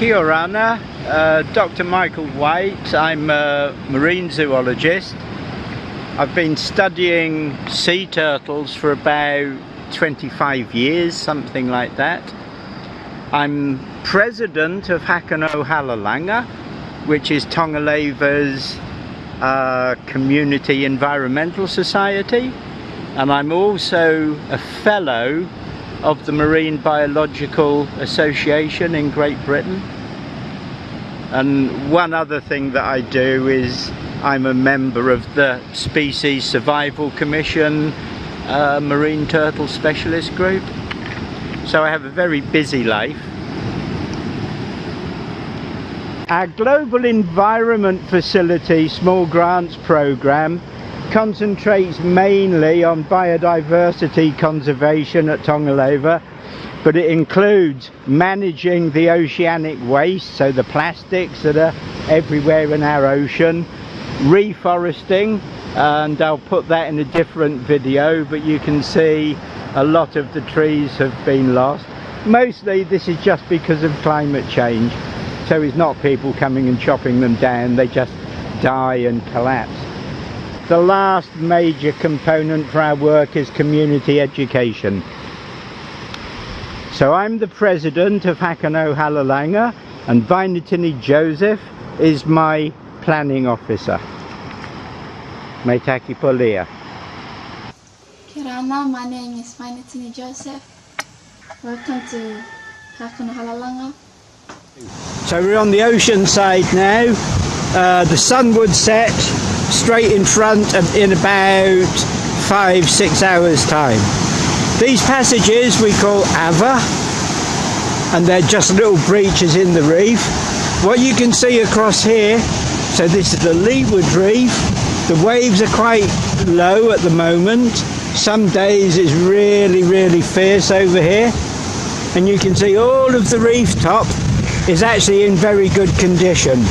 Kia ora, Dr. Michael White. I'm a marine zoologist. I've been studying sea turtles for about 25 years, something like that. I'm president of Hakono Hararanga, which is Tongareva's community environmental society, and I'm also a fellow of the Marine Biological Association in Great Britain. And one other thing that I do is I'm a member of the Species Survival Commission Marine Turtle Specialist Group. So I have a very busy life. Our Global Environment Facility Small Grants Programme concentrates mainly on biodiversity conservation at Tongareva, but it includes managing the oceanic waste, so the plastics that are everywhere in our ocean, reforesting, and I'll put that in a different video, but you can see a lot of the trees have been lost. Mostly this is just because of climate change, so it's not people coming and chopping them down, they just die and collapse. The last major component for our work is community education. So I'm the president of Hakono Hararanga, and Vainatini Joseph is my planning officer. Mai taki polia. Kia ora, my name is Vainatini Joseph. Welcome to Hakono Hararanga. So we're on the ocean side now. The sun would set straight in front in about 5-6 hours time. These passages we call ava, and they're just little breaches in the reef. What you can see across here, so this is the leeward reef. The waves are quite low at the moment. Some days it's really fierce over here, and you can see all of the reef top is actually in very good condition.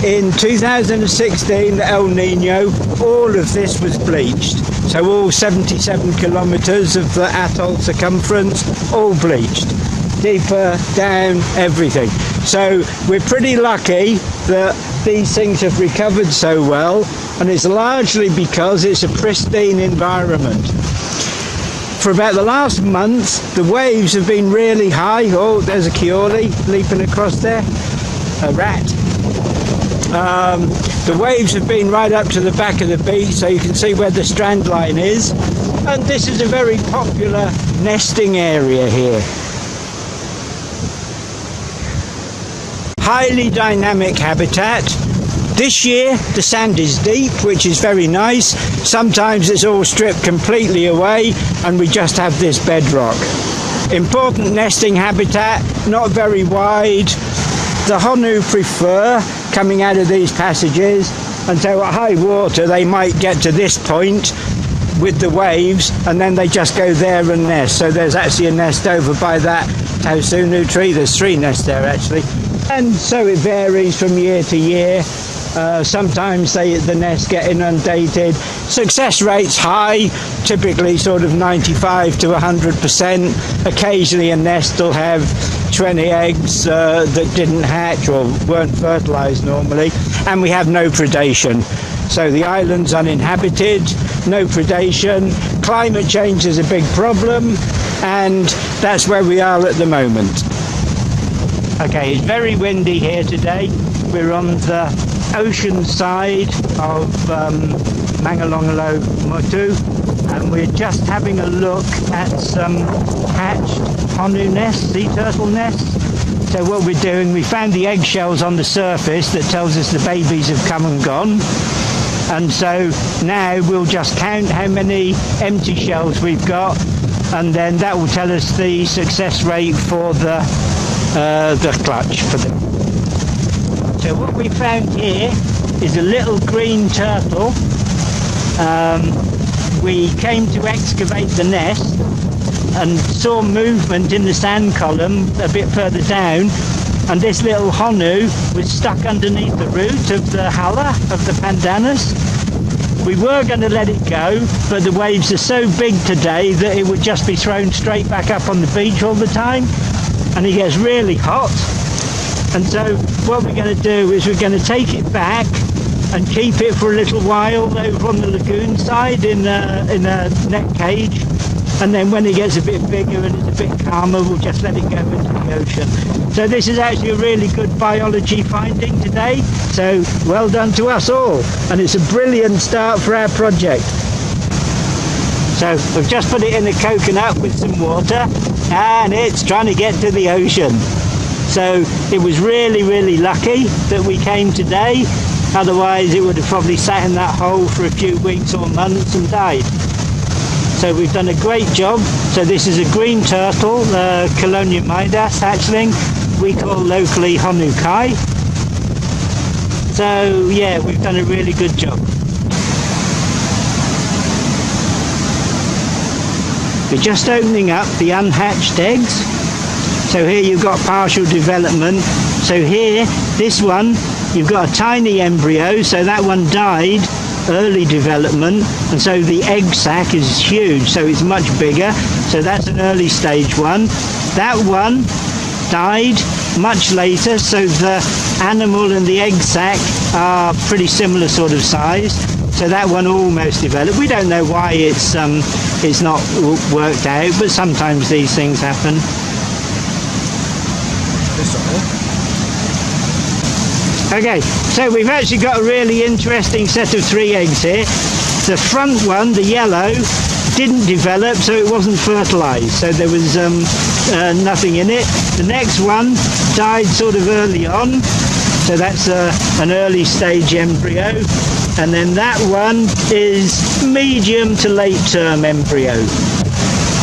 In 2016, the El Nino, all of this was bleached. So all 77 kilometres of the atoll circumference, all bleached. Deeper, down, everything. So we're pretty lucky that these things have recovered so well, and it's largely because it's a pristine environment. For about the last month, the waves have been really high. Oh, there's a Kioli leaping across there, a rat. The waves have been right up to the back of the beach, so you can see where the strand line is. And this is a very popular nesting area here. Highly dynamic habitat. This year the sand is deep, which is very nice. Sometimes it's all stripped completely away and we just have this bedrock. Important nesting habitat, not very wide. The Honu prefer coming out of these passages, and so at high water they might get to this point with the waves and then they just go there and nest. So there's actually a nest over by that Tausunu tree. There's 3 nests there actually, and so it varies from year to year. Sometimes the nests get inundated. Success rate's high, typically sort of 95 to 100%. Occasionally a nest will have 20 eggs that didn't hatch or weren't fertilised normally, and we have no predation. So the island's uninhabited, no predation. Climate change is a big problem, and that's where we are at the moment. Okay, it's very windy here today. We're on the ocean side of Mangalongalo Motu, and we're just having a look at some hatched Honu nests, sea turtle nests. So what we're doing, we found the eggshells on the surface that tells us the babies have come and gone, and so now we'll just count how many empty shells we've got, and then that will tell us the success rate for the clutch for them. So what we found here is a little green turtle. We came to excavate the nest and saw movement in the sand column a bit further down, and this little Honu was stuck underneath the root of the hala, of the pandanus. We were going to let it go, but the waves are so big today that it would just be thrown straight back up on the beach all the time. and it gets really hot. And so what we're going to do is we're going to take it back and keep it for a little while over on the lagoon side in a net cage, and then when it gets a bit bigger and it's a bit calmer, we'll just let it go into the ocean. So this is actually a really good biology finding today, so well done to us all, and it's a brilliant start for our project. So we've just put it in a coconut with some water, and it's trying to get to the ocean. So it was really, really lucky that we came today. Otherwise it would have probably sat in that hole for a few weeks or months and died. So we've done a great job. So this is a green turtle, Colonia Midas hatchling. We call locally Honu. So yeah, we've done a really good job. We're just opening up the unhatched eggs. So here you've got partial development. So here, this one, you've got a tiny embryo, so that one died early development, and so the egg sac is huge, so it's much bigger. So that's an early stage one. That one died much later, so the animal and the egg sac are pretty similar sort of size. So that one almost developed. We don't know why it's not worked out, but sometimes these things happen. Okay, so we've actually got a really interesting set of 3 eggs here. The front one, the yellow, didn't develop, so it wasn't fertilized, so there was nothing in it. The next one died sort of early on, so that's an early stage embryo. And then that one is medium to late term embryo.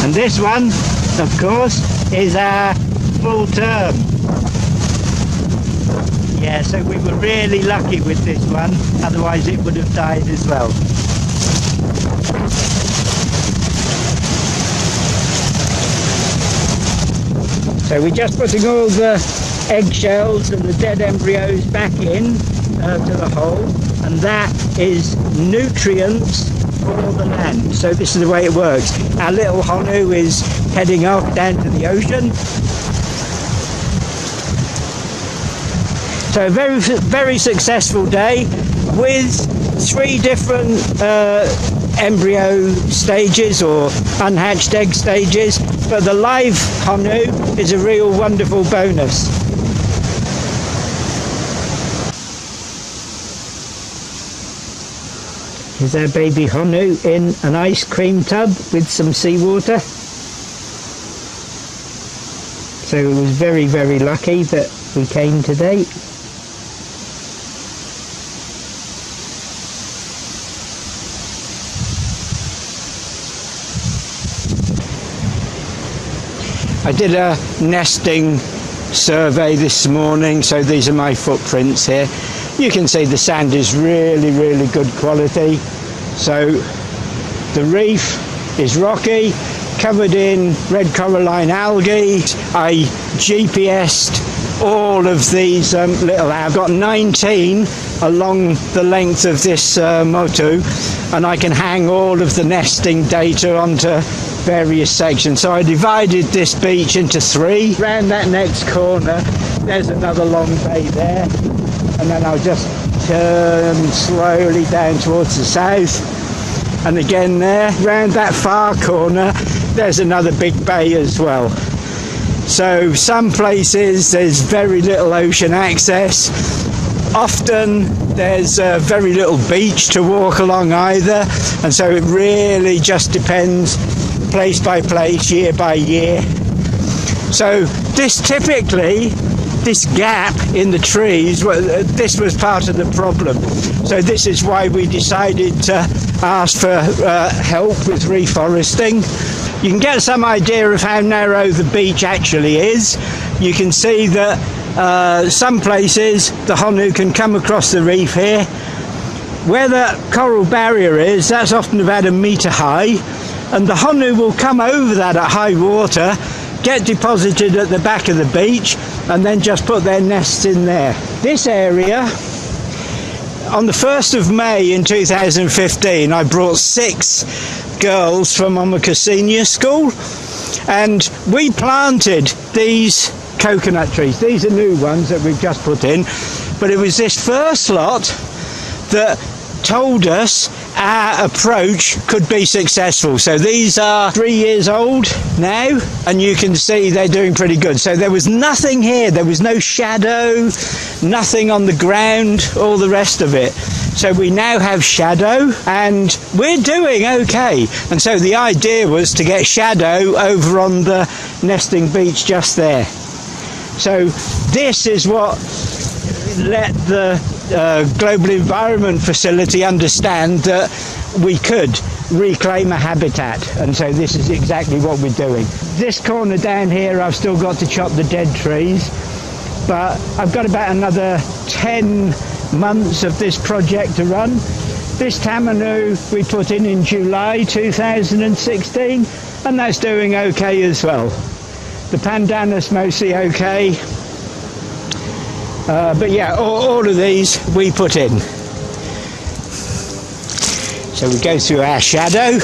And this one, of course, is our full term. Yeah, so we were really lucky with this one, otherwise it would have died as well. So we're just putting all the eggshells and the dead embryos back in to the hole, and that is nutrients for the land. So this is the way it works. Our little Honu is heading off down to the ocean. So a very, very successful day with 3 different embryo stages or unhatched egg stages, but the live Honu is a real wonderful bonus. Here's our baby Honu in an ice cream tub with some seawater. So it was very, very lucky that we came today. I did a nesting survey this morning, so these are my footprints here. You can see the sand is really, really good quality. So the reef is rocky, covered in red coralline algae. I GPS'd all of these little, I've got 19 along the length of this motu, and I can hang all of the nesting data onto various sections. So I divided this beach into 3. Round that next corner, there's another long bay there, and then I'll just turn slowly down towards the south, and again there, round that far corner, there's another big bay as well. So some places there's very little ocean access. Often there's very little beach to walk along either, and so it really just depends place by place, year by year. So this typically, this gap in the trees, this was part of the problem. So this is why we decided to ask for help with reforesting. You can get some idea of how narrow the beach actually is. You can see that some places the Honu can come across the reef here. Where the coral barrier is, that's often about 1 metre high, and the Honu will come over that at high water, get deposited at the back of the beach, and then just put their nests in there. This area, on the 1st of May in 2015, I brought 6 girls from Omaka Senior School, And we planted these coconut trees. These are new ones that we've just put in, but it was this first lot that told us our approach could be successful. So these are 3 years old now, and you can see they're doing pretty good. So there was nothing here, there was no shadow, nothing on the ground, all the rest of it. So we now have shadow and we're doing okay. And so the idea was to get shadow over on the nesting beach just there. So this is what let the Global Environment Facility understand that we could reclaim a habitat, and so this is exactly what we're doing. This corner down here I've still got to chop the dead trees, but I've got about another 10 months of this project to run. This tamanu we put in July 2016, and that's doing okay as well. The pandanus mostly okay. But yeah, all of these we put in. So we go through our shadow.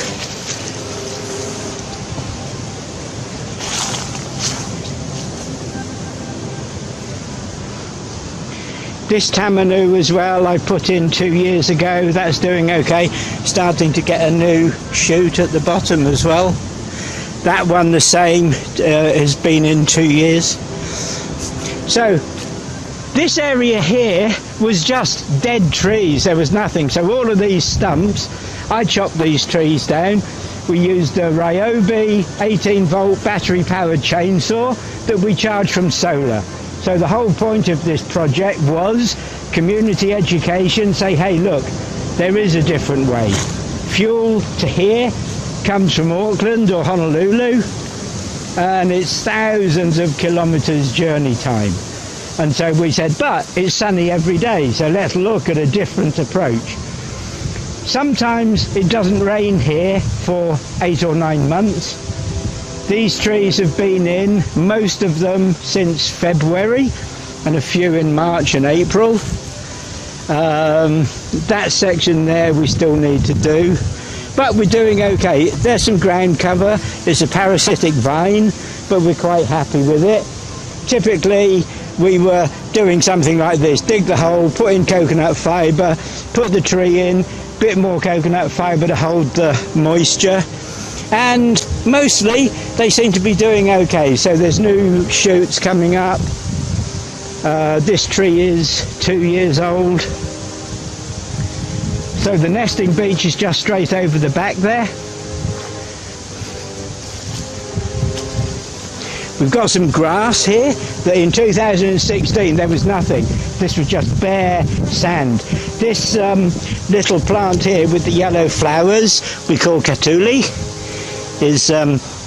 This tamanu as well I put in 2 years ago. That's doing okay. Starting to get a new shoot at the bottom as well. That one the same, has been in 2 years. So this area here was just dead trees, there was nothing. So all of these stumps, I chopped these trees down. We used a Ryobi 18-volt battery-powered chainsaw that we charged from solar. So the whole point of this project was community education, say, hey look, there is a different way. Fuel to here comes from Auckland or Honolulu, and it's thousands of kilometres journey time. And so we said, but it's sunny every day, so let's look at a different approach. Sometimes it doesn't rain here for 8 or 9 months. These trees have been in, most of them since February, and a few in March and April. That section there we still need to do, but we're doing okay. There's some ground cover, it's a parasitic vine, but we're quite happy with it. Typically, we were doing something like this, dig the hole, put in coconut fibre, put the tree in, bit more coconut fibre to hold the moisture, and mostly they seem to be doing okay. So there's new shoots coming up. This tree is 2 years old. So the nesting beach is just straight over the back there. We've got some grass here that in 2016 there was nothing. This was just bare sand. This little plant here with the yellow flowers we call katuli is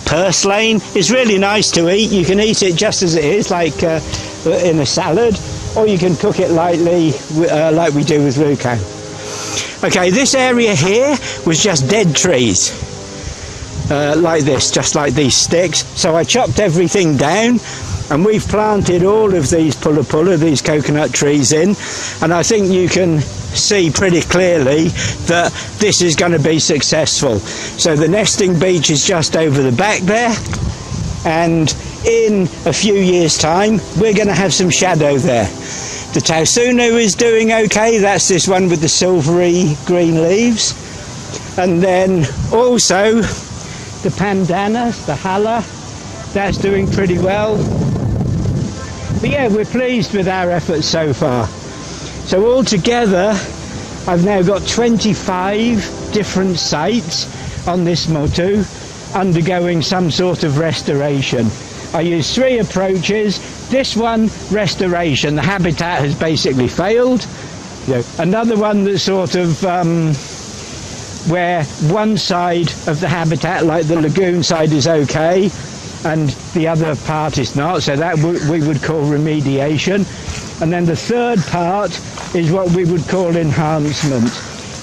purslane. It's really nice to eat. You can eat it just as it is, like in a salad, or you can cook it lightly like we do with rukau. Okay, this area here was just dead trees. Like this, just like these sticks. So I chopped everything down, and we've planted all of these pula, these coconut trees in, and I think you can see pretty clearly that this is going to be successful. So the nesting beach is just over the back there, and in a few years time we're going to have some shadow there. The tausunu is doing okay, that's this one with the silvery green leaves, and then also the pandanus, the hala, that's doing pretty well. But yeah, we're pleased with our efforts so far. So altogether, I've now got 25 different sites on this motu undergoing some sort of restoration. I used 3 approaches. This one, restoration, the habitat has basically failed. Another one that's sort of where one side of the habitat, like the lagoon side, is okay and the other part is not, so that we would call remediation. And then the third part is what we would call enhancement,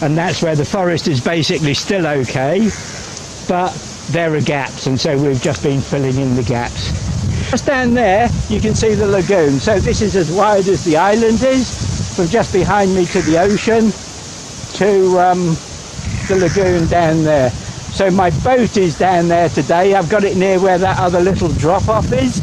and that's where the forest is basically still okay, but there are gaps, and so we've just been filling in the gaps. Just down there you can see the lagoon. So this is as wide as the island is, from just behind me to the ocean to the lagoon down there. So my boat is down there today. I've got it near where that other little drop-off is,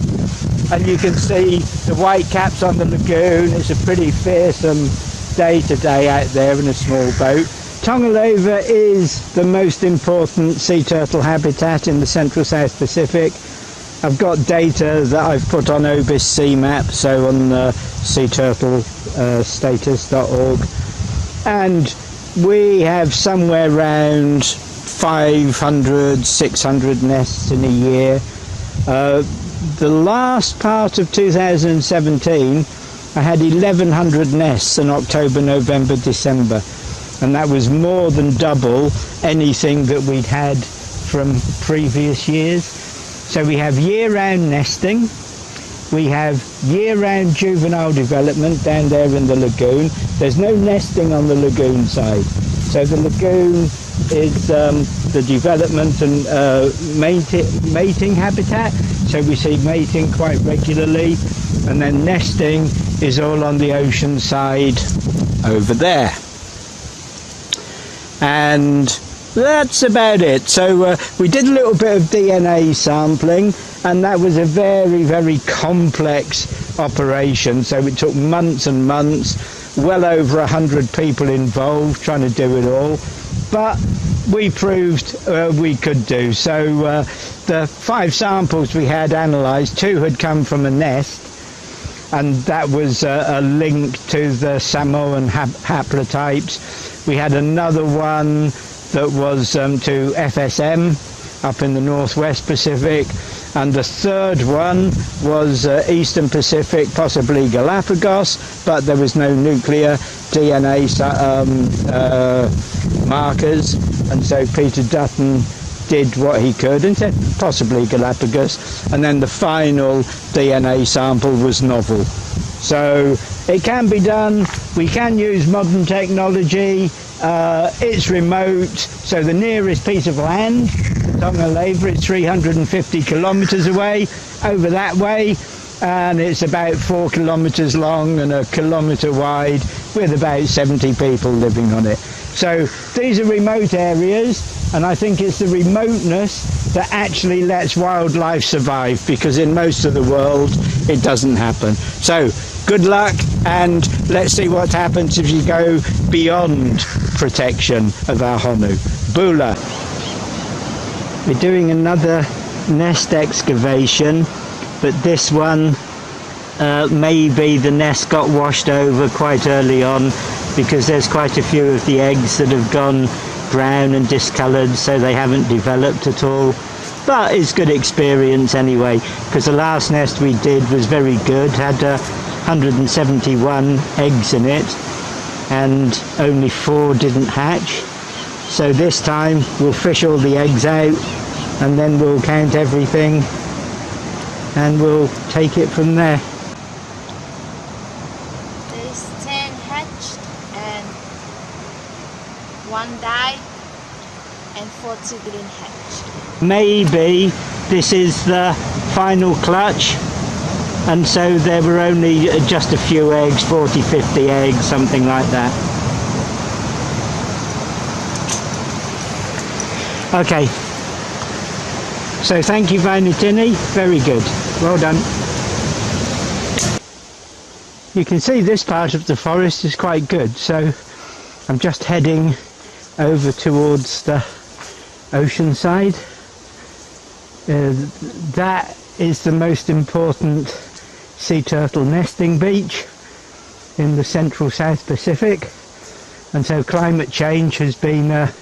and you can see the white caps on the lagoon. It's a pretty fearsome day today out there in a small boat. Tongareva is the most important sea turtle habitat in the Central South Pacific. I've got data that I've put on Obis Sea Map, so on seaturtlestatus.org, and we have somewhere around 500, 600 nests in a year. The last part of 2017 I had 1,100 nests in October, November, December, and that was more than double anything that we'd had from previous years. So we have year-round nesting, we have year-round juvenile development down there in the lagoon. There's no nesting on the lagoon side. So the lagoon is the development and mating habitat. So we see mating quite regularly, and then nesting is all on the ocean side over there. And that's about it. So we did a little bit of DNA sampling, and that was a very, very complex operation. So it took months and months, well over 100 people involved trying to do it all. But we proved we could do. So the 5 samples we had analysed, 2 had come from a nest, and that was a link to the Samoan haplotypes. We had another one that was to FSM up in the Northwest Pacific, and the third one was Eastern Pacific, possibly Galapagos, but there was no nuclear DNA markers, and so Peter Dutton did what he could and said possibly Galapagos, and then the final DNA sample was novel. So it can be done. We can use modern technology. It's remote, so the nearest piece of land, Tongareva, is 350 kilometres away, over that way, and it's about 4 kilometres long and 1 kilometre wide, with about 70 people living on it. So these are remote areas, and I think it's the remoteness that actually lets wildlife survive, because in most of the world it doesn't happen. So good luck, and let's see what happens if you go beyond protection of our Honu. Bula. We're doing another nest excavation, but this one maybe the nest got washed over quite early on, because there's quite a few of the eggs that have gone brown and discoloured, so they haven't developed at all. But it's good experience anyway, because the last nest we did was very good, had 171 eggs in it, and only 4 didn't hatch. So this time we'll fish all the eggs out, and then we'll count everything, and we'll take it from there. There's 10 hatched and 1 died and 40 didn't hatch. Maybe this is the final clutch, and so there were only just a few eggs, 40, 50 eggs, something like that. Okay, so thank you, Vainutini, very good, well done. You can see this part of the forest is quite good, so I'm just heading over towards the ocean side. That is the most important sea turtle nesting beach in the Central South Pacific, and so climate change has been a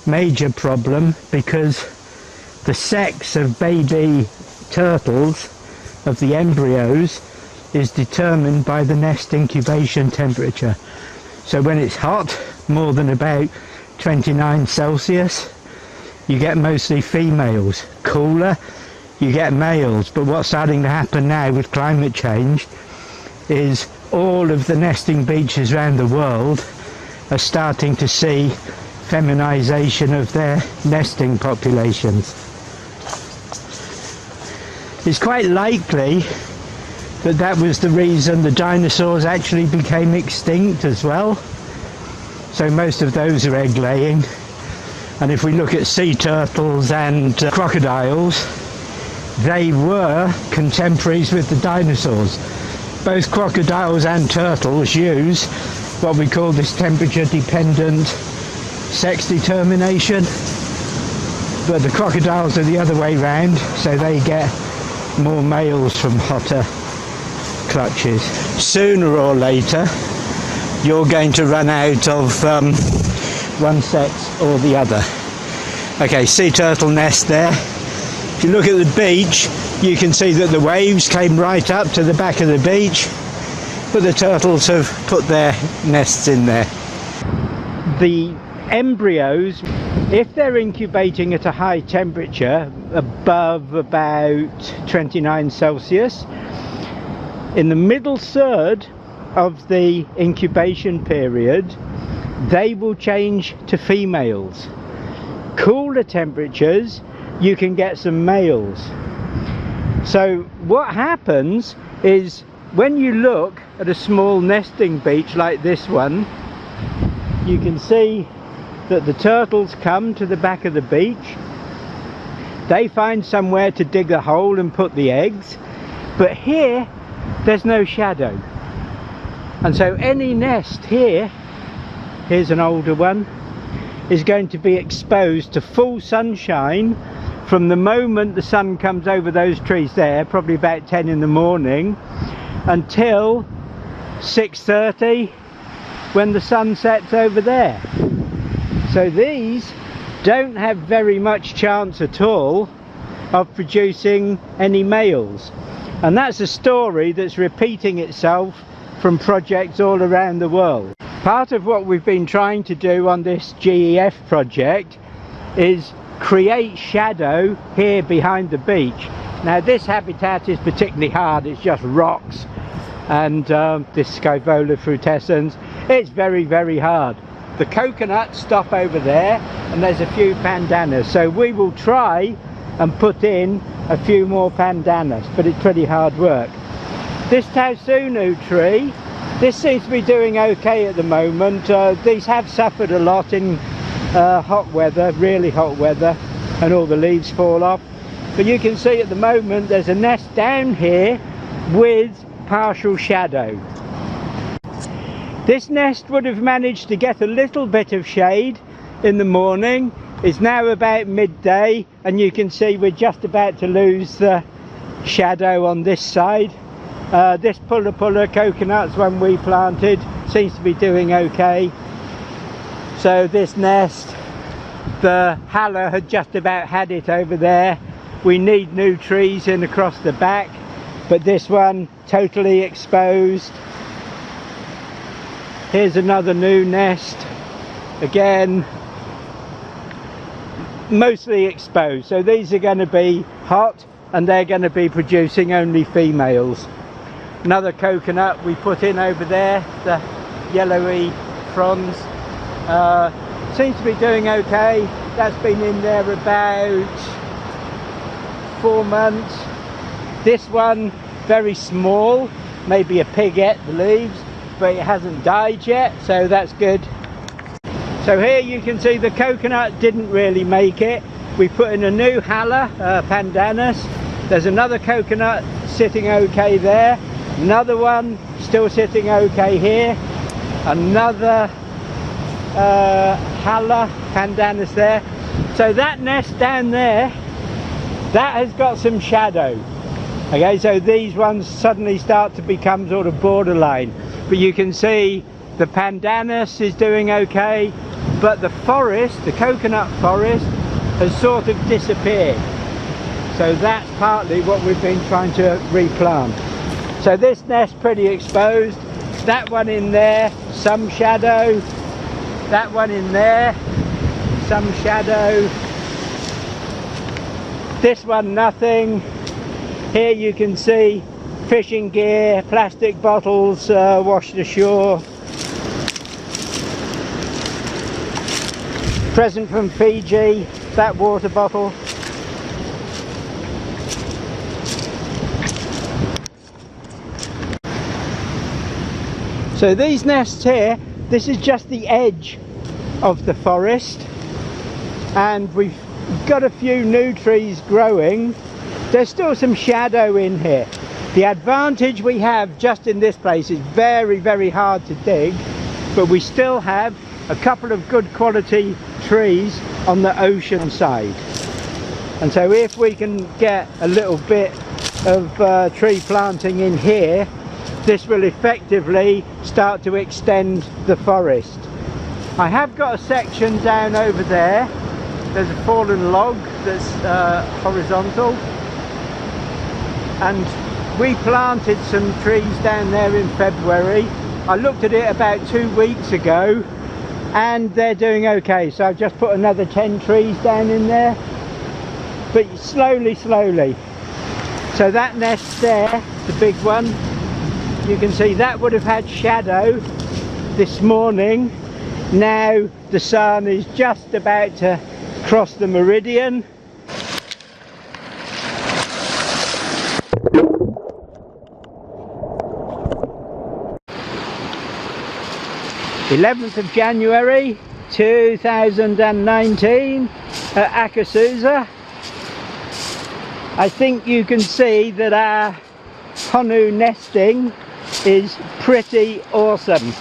major problem, because the sex of baby turtles, of the embryos, is determined by the nest incubation temperature. So when it's hot, more than about 29 Celsius, you get mostly females. Cooler, you get males. But what's starting to happen now with climate change is all of the nesting beaches around the world are starting to see feminization of their nesting populations. It's quite likely that that was the reason the dinosaurs actually became extinct as well. So most of those are egg laying. And if we look at sea turtles and crocodiles, they were contemporaries with the dinosaurs. Both crocodiles and turtles use what we call this temperature dependent sex determination, but the crocodiles are the other way round, so they get more males from hotter clutches. Sooner or later you're going to run out of one sex or the other. Okay, sea turtle nest there. If you look at the beach, you can see that the waves came right up to the back of the beach, but the turtles have put their nests in there. The embryos, if they're incubating at a high temperature above about 29 Celsius, in the middle third of the incubation period, they will change to females. Cooler temperatures, you can get some males. So what happens is, when you look at a small nesting beach like this one, you can see that the turtles come to the back of the beach. They find somewhere to dig a hole and put the eggs, but here there's no shadow, and so any nest here, here's an older one, is going to be exposed to full sunshine from the moment the sun comes over those trees there, probably about 10 in the morning, until 6:30 when the sun sets over there. So these don't have very much chance at all of producing any males, and that's a story that's repeating itself from projects all around the world. Part of what we've been trying to do on this GEF project is create shadow here behind the beach. Now this habitat is particularly hard, it's just rocks and this Scaevola frutescens. It's very, very hard. The coconuts stop over there, and there's a few pandanus, so we will try and put in a few more pandanus, but it's pretty hard work. This Tausunu tree, this seems to be doing okay at the moment. These have suffered a lot in hot weather, really hot weather, and all the leaves fall off. But you can see at the moment there's a nest down here with partial shadow. This nest would have managed to get a little bit of shade in the morning. It's now about midday, and you can see we're just about to lose the shadow on this side. This Pulla Pulla coconut's one we planted, seems to be doing okay. So this nest, the Halla had just about had it over there. We need new trees in across the back, but this one totally exposed. Here's another new nest, again mostly exposed. So these are going to be hot, and they're going to be producing only females. Another coconut we put in over there, the yellowy fronds, seems to be doing okay. That's been in there about 4 months. This one, very small, maybe a pig ate the leaves, but it hasn't died yet, so that's good. So here you can see the coconut didn't really make it. We put in a new Halla, pandanus. There's another coconut sitting okay there, another one still sitting okay here, another Halla pandanus there. So that nest down there, that has got some shadow. Okay, so these ones suddenly start to become sort of borderline. But you can see the pandanus is doing okay, but the forest, the coconut forest, has sort of disappeared. So that's partly what we've been trying to replant. So this nest pretty exposed. That one in there, some shadow. That one in there, some shadow. This one nothing. Here you can see fishing gear, plastic bottles washed ashore. Present from Fiji, that water bottle. So these nests here, this is just the edge of the forest, and we've got a few new trees growing. There's still some shadow in here. The advantage we have just in this place is very, very hard to dig, but we still have a couple of good quality trees on the ocean side. And so if we can get a little bit of tree planting in here, this will effectively start to extend the forest. I have got a section down over there. There's a fallen log that's horizontal, and we planted some trees down there in February. I looked at it about 2 weeks ago and they're doing okay, so I've just put another 10 trees down in there, but slowly. So that nest there, the big one, you can see that would have had shadow this morning. Now the sun is just about to cross the meridian. January 11th 2019 at Akasusa. I think you can see that our Honu nesting is pretty awesome.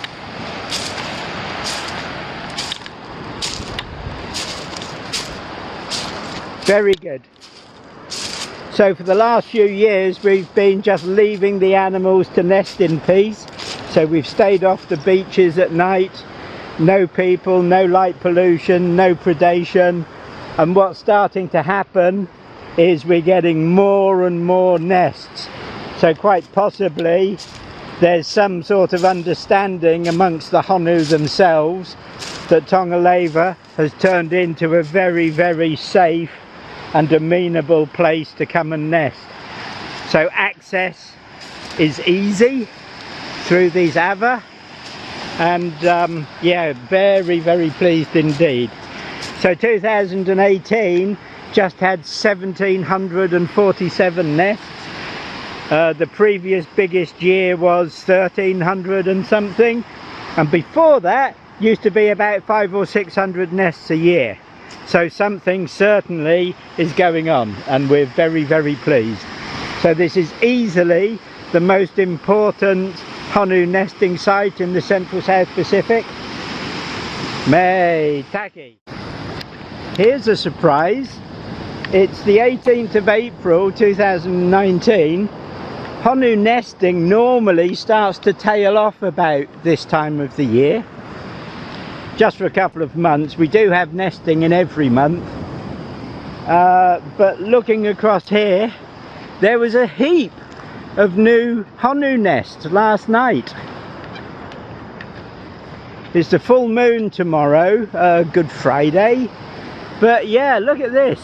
Very good. So for the last few years we've been just leaving the animals to nest in peace. So we've stayed off the beaches at night, no people, no light pollution, no predation. And what's starting to happen is we're getting more and more nests. So quite possibly there's some sort of understanding amongst the Honu themselves that Tongareva has turned into a very, very safe and amenable place to come and nest. So access is easy through these ava, and yeah, very, very pleased indeed. So 2018 just had 1,747 nests. The previous biggest year was 1,300 and something, and before that used to be about 500 or 600 nests a year. So something certainly is going on, and we're very, very pleased. So this is easily the most important Honu nesting site in the Central South Pacific. May Taki. Here's a surprise. It's the 18th of April 2019. Honu nesting normally starts to tail off about this time of the year. Just for a couple of months. We do have nesting in every month. But looking across here, there was a heap of new Honu nests last night. It's the full moon tomorrow, Good Friday. But yeah, look at this.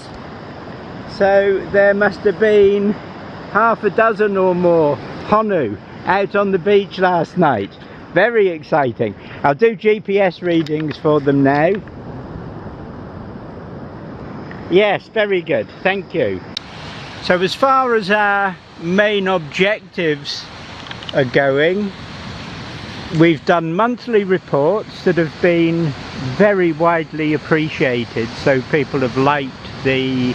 So there must have been half a dozen or more Honu out on the beach last night. Very exciting. I'll do GPS readings for them now. Yes, very good, thank you. So as far as our main objectives are going, we've done monthly reports that have been very widely appreciated. So people have liked the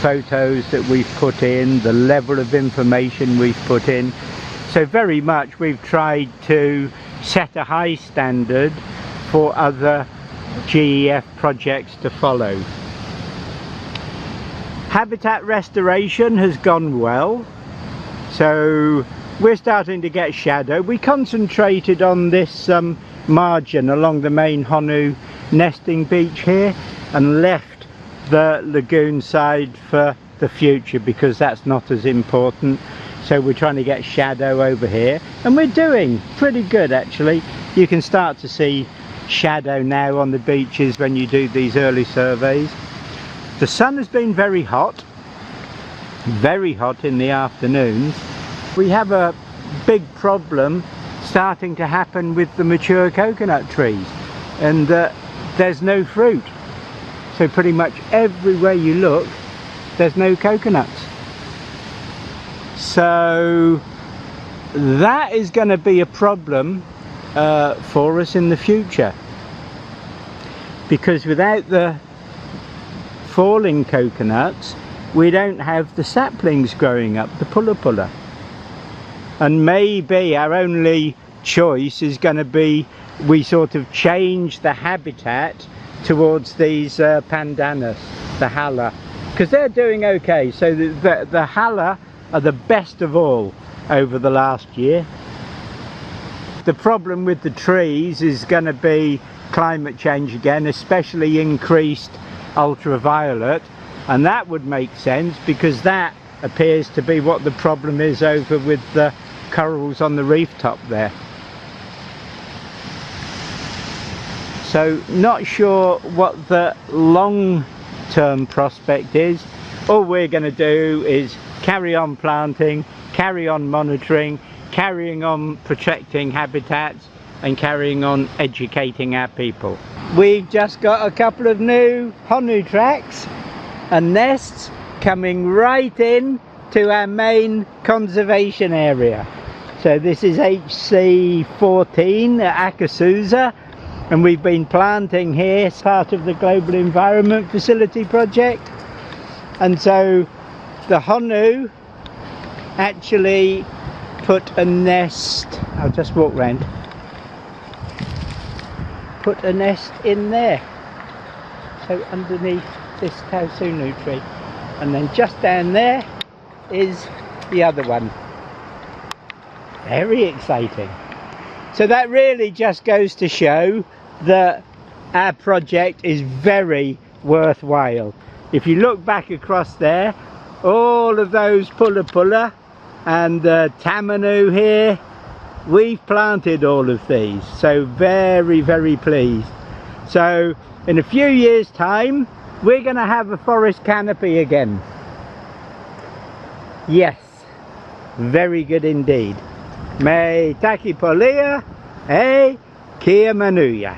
photos that we've put in, the level of information we've put in. So very much we've tried to set a high standard for other GEF projects to follow. Habitat restoration has gone well, so we're starting to get shadow. We concentrated on this margin along the main Honu nesting beach here and left the lagoon side for the future because that's not as important. So we're trying to get shadow over here, and we're doing pretty good actually. You can start to see shadow now on the beaches when you do these early surveys. The sun has been very hot in the afternoons. We have a big problem starting to happen with the mature coconut trees, and there's no fruit. So pretty much everywhere you look, there's no coconuts. So that is going to be a problem for us in the future, because without the falling coconuts, we don't have the saplings growing up, the pulla. And maybe our only choice is going to be we sort of change the habitat towards these pandanus, the hala, because they're doing okay. So the hala are the best of all over the last year. The problem with the trees is going to be climate change again, especially increased ultraviolet, and that would make sense because that appears to be what the problem is over with the corals on the reef top there. So not sure what the long-term prospect is. All we're going to do is carry on planting, carry on monitoring, carrying on protecting habitats, and carrying on educating our people. We've just got a couple of new Honu tracks and nests coming right in to our main conservation area. So this is HC14 at Akasusa, and we've been planting here as part of the Global Environment Facility project. And so the Honu actually put a nest, I'll just walk round, put a nest in there, so underneath this Tausunu tree, and then just down there is the other one. Very exciting. So that really just goes to show that our project is very worthwhile. If you look back across there, all of those pulla and tamanu here, we've planted all of these, so very pleased. So in a few years time we're going to have a forest canopy again. Yes, very good indeed. Me taki polia e kia manuia.